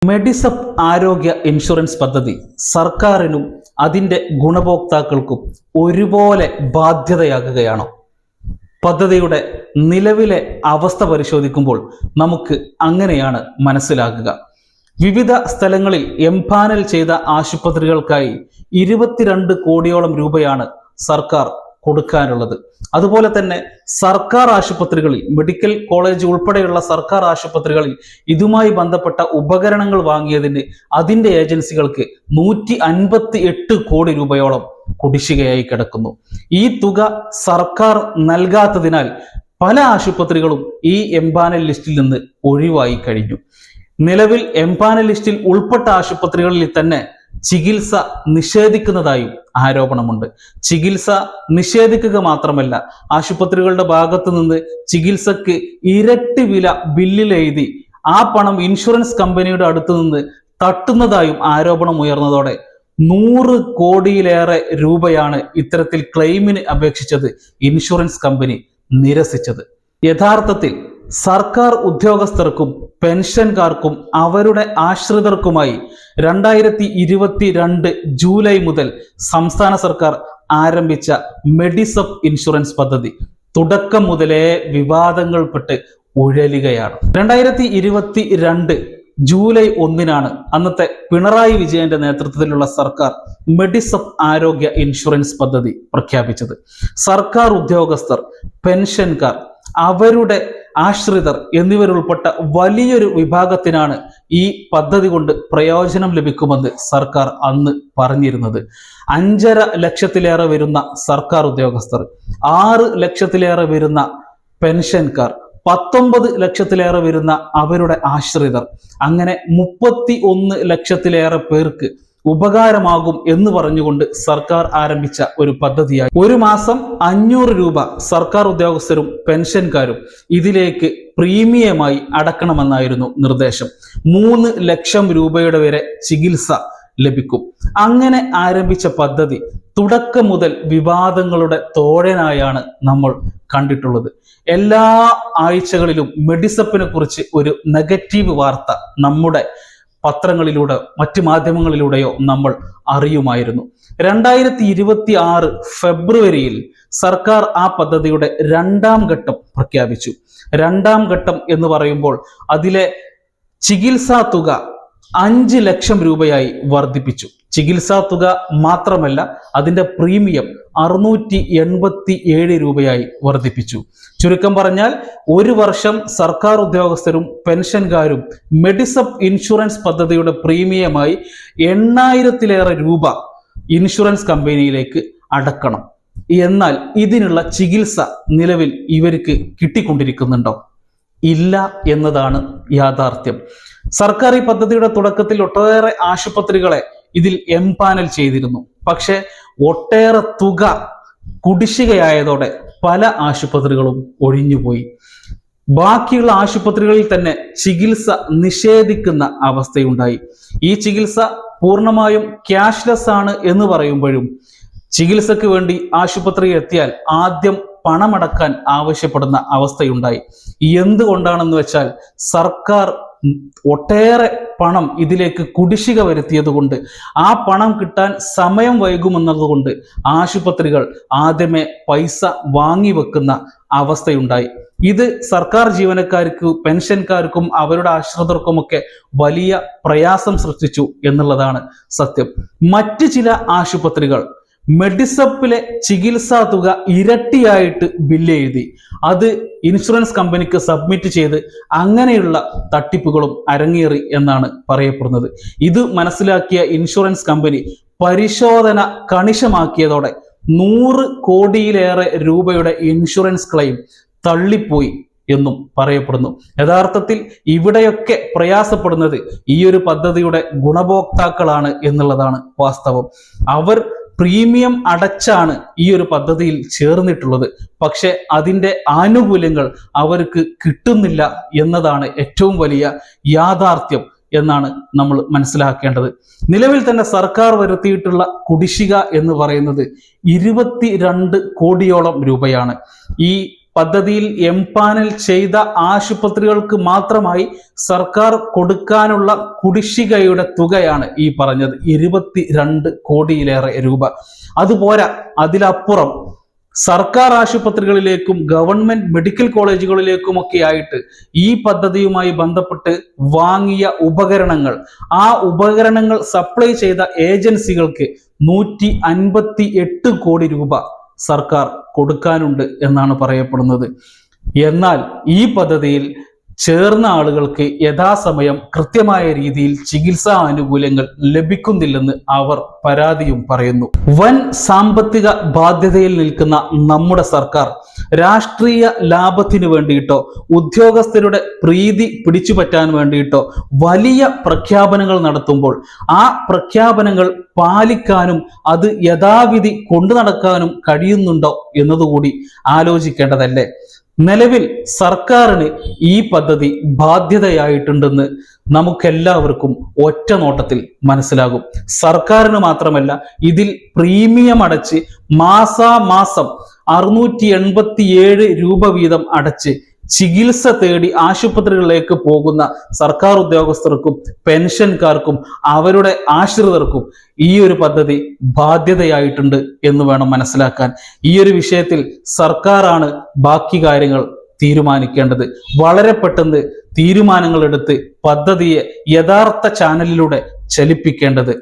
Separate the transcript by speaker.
Speaker 1: മെഡിസപ്പ് ആരോഗ്യ ഇൻഷുറൻസ് പദ്ധതി സർക്കാരിനും അതിൻ്റെ ഗുണഭോക്താക്കൾക്കും ഒരുപോലെ ബാധ്യതയാകുകയാണോ? പദ്ധതിയുടെ നിലവിലെ അവസ്ഥ പരിശോധിക്കുമ്പോൾ നമുക്ക് അങ്ങനെയാണ് മനസ്സിലാകുക. വിവിധ സ്ഥലങ്ങളിൽ എംപാനൽ ചെയ്ത ആശുപത്രികൾക്കായി 22 കോടിയോളം രൂപയാണ് സർക്കാർ കൊടുക്കാനുള്ളത്. അതുപോലെ തന്നെ സർക്കാർ ആശുപത്രികളിൽ, മെഡിക്കൽ കോളേജ് ഉൾപ്പെടെയുള്ള സർക്കാർ ആശുപത്രികളിൽ ഇതുമായി ബന്ധപ്പെട്ട ഉപകരണങ്ങൾ വാങ്ങിയതിന് അതിൻ്റെ ഏജൻസികൾക്ക് 158 കോടി രൂപയോളം കുടിശ്ശികയായി കിടക്കുന്നു. ഈ തുക സർക്കാർ നൽകാത്തതിനാൽ പല ആശുപത്രികളും ഈ എംപാനൽ ലിസ്റ്റിൽ നിന്ന് ഒഴിവായി കഴിഞ്ഞു. നിലവിൽ എംപാനൽ ലിസ്റ്റിൽ ഉൾപ്പെട്ട ആശുപത്രികളിൽ തന്നെ ചികിത്സ നിഷേധിക്കുന്നതായും ആരോപണമുണ്ട്. ചികിത്സ നിഷേധിക്കുക മാത്രമല്ല, ആശുപത്രികളുടെ ഭാഗത്തു നിന്ന് ചികിത്സക്ക് ഇരട്ടി വില ബില്ലിൽ എഴുതി ആ പണം ഇൻഷുറൻസ് കമ്പനിയുടെ അടുത്ത് നിന്ന് തട്ടുന്നതായും ആരോപണം ഉയർന്നതോടെ 100 കോടിയിലേറെ രൂപയാണ് ഇത്തരത്തിൽ ക്ലെയിമിന് അപേക്ഷിച്ചത് ഇൻഷുറൻസ് കമ്പനി നിരസിച്ചത്. യഥാർത്ഥത്തിൽ സർക്കാർ ഉദ്യോഗസ്ഥർക്കും പെൻഷൻകാർക്കും അവരുടെ ആശ്രിതർക്കുമായി 2022 ജൂലൈ മുതൽ സംസ്ഥാന സർക്കാർ ആരംഭിച്ച മെഡിസപ്പ് ഇൻഷുറൻസ് പദ്ധതി തുടക്കം മുതലേ വിവാദങ്ങൾപ്പെട്ട് ഉഴലുകയാണ്. 2022 ജൂലൈ 1 അന്നത്തെ പിണറായി വിജയന്റെ നേതൃത്വത്തിലുള്ള സർക്കാർ മെഡിസപ്പ് ആരോഗ്യ ഇൻഷുറൻസ് പദ്ധതി പ്രഖ്യാപിച്ചത്. സർക്കാർ ഉദ്യോഗസ്ഥർ, പെൻഷൻകാർ, അവരുടെ ആശ്രിതർ എന്നിവരുൾപ്പെട്ട വലിയൊരു വിഭാഗത്തിനാണ് ഈ പദ്ധതി കൊണ്ട് പ്രയോജനം ലഭിക്കുമെന്ന് സർക്കാർ അന്ന് പറഞ്ഞിരുന്നത്. 5.5 ലക്ഷത്തിലേറെ വരുന്ന സർക്കാർ ഉദ്യോഗസ്ഥർ, 6 ലക്ഷത്തിലേറെ വരുന്ന പെൻഷൻകാർ, 19 ലക്ഷത്തിലേറെ വരുന്ന അവരുടെ ആശ്രിതർ, അങ്ങനെ 31 ലക്ഷത്തിലേറെ പേർക്ക് ഉപകാരമാകും എന്ന് പറഞ്ഞുകൊണ്ട് സർക്കാർ ആരംഭിച്ച ഒരു പദ്ധതിയായി. ഒരു മാസം 500 രൂപ സർക്കാർ ഉദ്യോഗസ്ഥരും പെൻഷൻകാരും ഇതിലേക്ക് പ്രീമിയമായി അടക്കണമെന്നായിരുന്നു നിർദ്ദേശം. 3 ലക്ഷം രൂപയുടെ വരെ ചികിത്സ ലഭിക്കും. അങ്ങനെ ആരംഭിച്ച പദ്ധതി തുടക്കം മുതൽ വിവാദങ്ങളുടെ തോഴനായാണ് നമ്മൾ കണ്ടിട്ടുള്ളത്. എല്ലാ ആഴ്ചകളിലും മെഡിസപ്പിനെ കുറിച്ച് ഒരു നെഗറ്റീവ് വാർത്ത നമ്മുടെ പത്രങ്ങളിലൂടെ മറ്റ് മാധ്യമങ്ങളിലൂടെയോ നമ്മൾ അറിയുമായിരുന്നു. 2026 ഫെബ്രുവരിയിൽ സർക്കാർ ആ പദ്ധതിയുടെ 2ാം ഘട്ടം പ്രഖ്യാപിച്ചു. 2ാം ഘട്ടം എന്ന് പറയുമ്പോൾ അതിലെ ചികിത്സാ തുക 5 ലക്ഷം രൂപയായി വർദ്ധിപ്പിച്ചു. ചികിത്സാ തുക മാത്രമല്ല, അതിൻ്റെ പ്രീമിയം 687 രൂപയായി വർദ്ധിപ്പിച്ചു. ചുരുക്കം പറഞ്ഞാൽ, ഒരു വർഷം സർക്കാർ ഉദ്യോഗസ്ഥരും പെൻഷൻകാരും മെഡിസപ്പ് ഇൻഷുറൻസ് പദ്ധതിയുടെ പ്രീമിയമായി 8,000-ലേറെ രൂപ ഇൻഷുറൻസ് കമ്പനിയിലേക്ക് അടക്കണം. എന്നാൽ ഇതിനുള്ള ചികിത്സ നിലവിൽ ഇവർക്ക് കിട്ടിക്കൊണ്ടിരിക്കുന്നുണ്ടോ? ഇല്ല എന്നതാണ് യാഥാർത്ഥ്യം. സർക്കാർ ഈ പദ്ധതിയുടെ തുടക്കത്തിൽ ഒട്ടേറെ ആശുപത്രികളെ ഇതിൽ എംപാനൽ ചെയ്തിരുന്നു. പക്ഷെ ഒട്ടേറെ തുക കുടിശ്ശികയായതോടെ പല ആശുപത്രികളും ഒഴിഞ്ഞുപോയി. ബാക്കിയുള്ള ആശുപത്രികളിൽ തന്നെ ചികിത്സ നിഷേധിക്കുന്ന അവസ്ഥയുണ്ടായി. ഈ ചികിത്സ പൂർണ്ണമായും ക്യാഷ്ലെസ് ആണ് എന്ന് പറയുമ്പോഴും ചികിത്സക്ക് വേണ്ടി ആശുപത്രിയിൽ എത്തിയാൽ ആദ്യം പണമടക്കാൻ ആവശ്യപ്പെടുന്ന അവസ്ഥയുണ്ടായി. എന്തുകൊണ്ടാണെന്ന് വെച്ചാൽ സർക്കാർ ഒട്ടേറെ പണം ഇതിലേക്ക് കുടിശ്ശിക വരുത്തിയത് കൊണ്ട്, ആ പണം കിട്ടാൻ സമയം വൈകുമെന്നതുകൊണ്ട് ആശുപത്രികൾ ആദ്യമേ പൈസ വാങ്ങിവെക്കുന്ന അവസ്ഥയുണ്ടായി. ഇത് സർക്കാർ ജീവനക്കാർക്കും പെൻഷൻകാർക്കും അവരുടെ ആശ്രിതർക്കുമൊക്കെ വലിയ പ്രയാസം സൃഷ്ടിച്ചു എന്നുള്ളതാണ് സത്യം. മറ്റ് ചില ആശുപത്രികൾ മെഡിസപ്പിലെ ചികിത്സാ തുക ഇരട്ടിയായിട്ട് ബില്ല് എഴുതി അത് ഇൻഷുറൻസ് കമ്പനിക്ക് സബ്മിറ്റ് ചെയ്ത് അങ്ങനെയുള്ള തട്ടിപ്പുകളും അരങ്ങേറി എന്നാണ് പറയപ്പെടുന്നത്. ഇത് മനസ്സിലാക്കിയ ഇൻഷുറൻസ് കമ്പനി പരിശോധന കണിശമാക്കിയതോടെ 100 കോടിയിലേറെ രൂപയുടെ ഇൻഷുറൻസ് ക്ലെയിം തള്ളിപ്പോയി എന്നും പറയപ്പെടുന്നു. യഥാർത്ഥത്തിൽ ഇവിടെയൊക്കെ പ്രയാസപ്പെടുന്നത് ഈ ഒരു പദ്ധതിയുടെ ഗുണഭോക്താക്കളാണ് എന്നുള്ളതാണ് വാസ്തവം. അവർ പ്രീമിയം അടച്ചാണ് ഈ ഒരു പദ്ധതിയിൽ ചേർന്നിട്ടുള്ളത്. പക്ഷെ അതിൻ്റെ ആനുകൂല്യങ്ങൾ അവർക്ക് കിട്ടുന്നില്ല എന്നതാണ് ഏറ്റവും വലിയ യാഥാർത്ഥ്യം എന്നാണ് നമ്മൾ മനസ്സിലാക്കേണ്ടത്. നിലവിൽ തന്നെ സർക്കാർ വരുത്തിയിട്ടുള്ള കുടിശ്ശിക എന്ന് പറയുന്നത് 22 കോടിയോളം രൂപയാണ്. ഈ പദ്ധതിയിൽ എംപാനൽ ചെയ്ത ആശുപത്രികൾക്ക് മാത്രമായി സർക്കാർ കൊടുക്കാനുള്ള കുടിശ്ശികയുടെ തുകയാണ് ഈ പറഞ്ഞത് 22 കോടിയിലേറെ രൂപ. അതുപോരാ, അതിലപ്പുറം സർക്കാർ ആശുപത്രികളിലേക്കും ഗവൺമെന്റ് മെഡിക്കൽ കോളേജുകളിലേക്കുമൊക്കെ ആയിട്ട് ഈ പദ്ധതിയുമായി ബന്ധപ്പെട്ട് വാങ്ങിയ ഉപകരണങ്ങൾ, ആ ഉപകരണങ്ങൾ സപ്ലൈ ചെയ്ത ഏജൻസികൾക്ക് 158 കോടി രൂപ സർക്കാർ കൊടുക്കാനുണ്ട് എന്നാണ് പറയപ്പെടുന്നത്. എന്നാൽ ഈ പദ്ധതിയിൽ ചേർന്ന ആളുകൾക്ക് യഥാസമയം കൃത്യമായ രീതിയിൽ ചികിത്സാ ആനുകൂല്യങ്ങൾ ലഭിക്കുന്നില്ലെന്ന് അവർ പരാതിയും പറയുന്നു. വൻ സാമ്പത്തിക ബാധ്യതയിൽ നിൽക്കുന്ന നമ്മുടെ സർക്കാർ രാഷ്ട്രീയ ലാഭത്തിനു വേണ്ടിയിട്ടോ ഉദ്യോഗസ്ഥരുടെ പ്രീതി പിടിച്ചുപറ്റാൻ വേണ്ടിയിട്ടോ വലിയ പ്രഖ്യാപനങ്ങൾ നടത്തുമ്പോൾ ആ പ്രഖ്യാപനങ്ങൾ പാലിക്കാനും അത് യഥാവിധി കൊണ്ടു നടക്കാനും കഴിയുന്നുണ്ടോ എന്നതുകൂടി ആലോചിക്കേണ്ടതല്ലേ? നിലവിൽ സർക്കാരിന് ഈ പദ്ധതി ബാധ്യതയായിട്ടുണ്ടെന്ന് നമുക്കെല്ലാവർക്കും ഒറ്റ നോട്ടത്തിൽ മനസ്സിലാകും. സർക്കാരിന് മാത്രമല്ല, ഇതിൽ പ്രീമിയം അടച്ച് മാസാമാസം 687 രൂപ വീതം അടച്ച് ചികിത്സ തേടി ആശുപത്രികളിലേക്ക് പോകുന്ന സർക്കാർ ഉദ്യോഗസ്ഥർക്കും പെൻഷൻകാർക്കും അവരുടെ ആശ്രിതർക്കും ഈ ഒരു പദ്ധതി ബാധ്യതയായിട്ടുണ്ട് എന്ന് വേണം മനസ്സിലാക്കാൻ. ഈ ഒരു വിഷയത്തിൽ സർക്കാരാണ് ബാക്കി കാര്യങ്ങൾ തീരുമാനിക്കേണ്ടത്. വളരെ പെട്ടെന്ന് തീരുമാനങ്ങൾ എടുത്ത് പദ്ധതിയെ യഥാർത്ഥ ചാനലിലൂടെ ചലിപ്പിക്കേണ്ടത്.